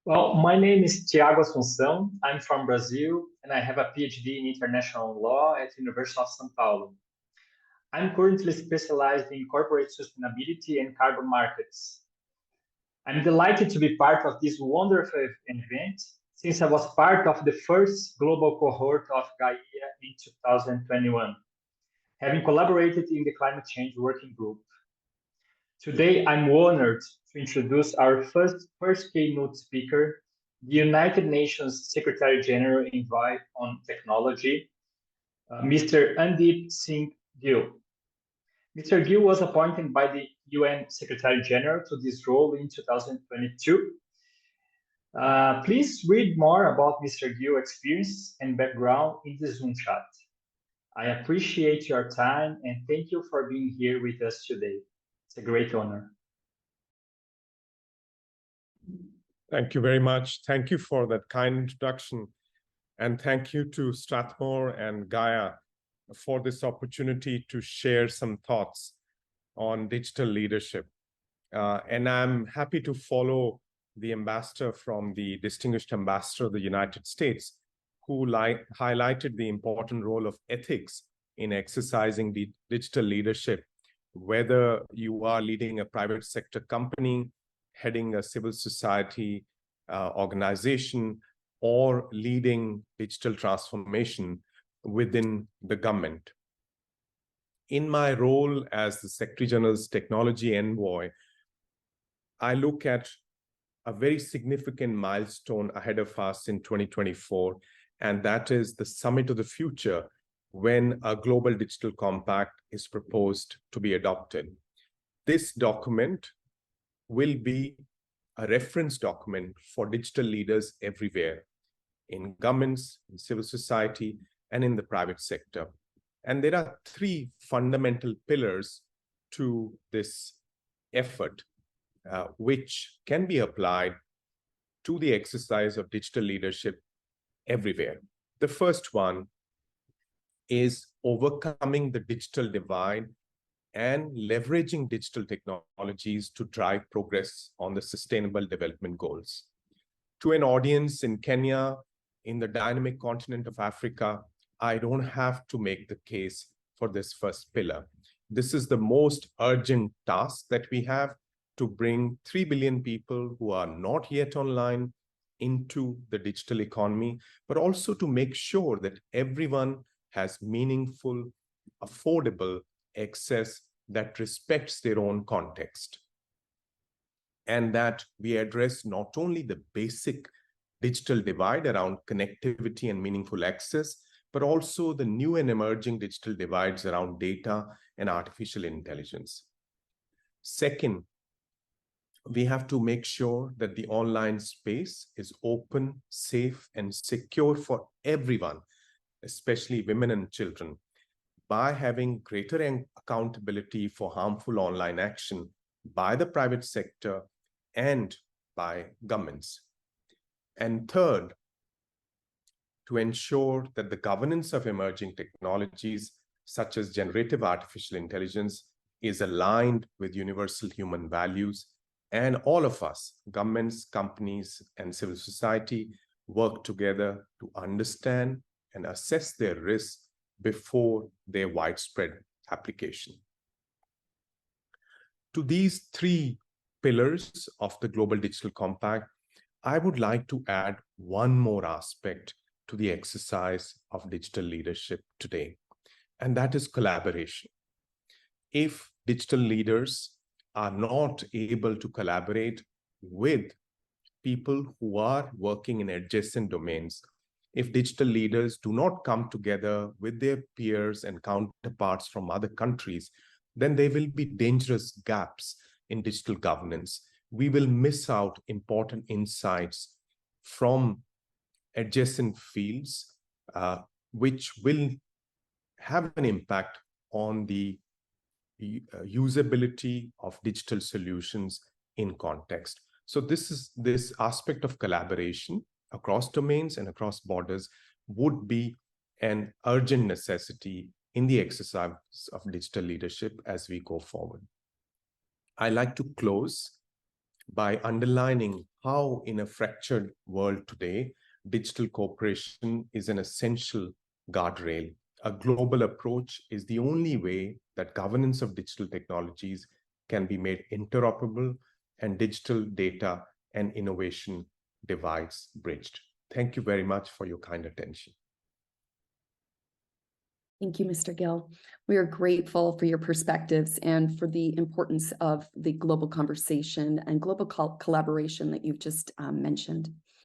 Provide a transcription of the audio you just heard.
Well, my name is Tiago Assunção. I'm from Brazil, and I have a PhD in international law at the University of São Paulo. I'm currently specialized in corporate sustainability and carbon markets. I'm delighted to be part of this wonderful event since I was part of the first global cohort of Gaia in 2021, having collaborated in the climate change working group. Today, I'm honored to introduce our first keynote speaker, the United Nations Secretary General Envoy on Technology, Mr. Andeep Singh Gill. Mr. Gill was appointed by the UN Secretary General to this role in 2022. Please read more about Mr. Gill's experience and background in the Zoom chat. I appreciate your time and thank you for being here with us today. It's a great honor. Thank you very much. Thank you for that kind introduction. And thank you to Strathmore and Gaia for this opportunity to share some thoughts on digital leadership. And I'm happy to follow the ambassador from the distinguished ambassador of the United States, who highlighted the important role of ethics in exercising the digital leadership, whether you are leading a private sector company, heading a civil society organization, or leading digital transformation within the government. In my role as the Secretary General's Technology Envoy, I look at a very significant milestone ahead of us in 2024, and that is the Summit of the Future, when a global digital compact is proposed to be adopted. This document will be a reference document for digital leaders everywhere, in governments, in civil society, and in the private sector. And there are three fundamental pillars to this effort, which can be applied to the exercise of digital leadership everywhere. The first one is overcoming the digital divide and leveraging digital technologies to drive progress on the Sustainable Development Goals. To an audience in Kenya, in the dynamic continent of Africa, I don't have to make the case for this first pillar. This is the most urgent task that we have, to bring 3 billion people who are not yet online into the digital economy, but also to make sure that everyone has meaningful, affordable access that respects their own context. And that we address not only the basic digital divide around connectivity and meaningful access, but also the new and emerging digital divides around data and artificial intelligence. Second, we have to make sure that the online space is open, safe, and secure for everyone, especially women and children, by having greater accountability for harmful online action by the private sector and by governments. And third, to ensure that the governance of emerging technologies, such as generative artificial intelligence, is aligned with universal human values, and all of us, governments, companies, and civil society, work together to understand and assess their risks before their widespread application. To these three pillars of the Global Digital Compact, I would like to add one more aspect to the exercise of digital leadership today, and that is collaboration. If digital leaders are not able to collaborate with people who are working in adjacent domains, if digital leaders do not come together with their peers and counterparts from other countries, then there will be dangerous gaps in digital governance. We will miss out important insights from adjacent fields, which will have an impact on the usability of digital solutions in context. So this aspect of collaboration across domains and across borders would be an urgent necessity in the exercise of digital leadership as we go forward. I like to close by underlining how in a fractured world today, digital cooperation is an essential guardrail. A global approach is the only way that governance of digital technologies can be made interoperable and digital data and innovation divides bridged. Thank you very much for your kind attention. Thank you, Mr. Gill. We are grateful for your perspectives and for the importance of the global conversation and global collaboration that you've just mentioned.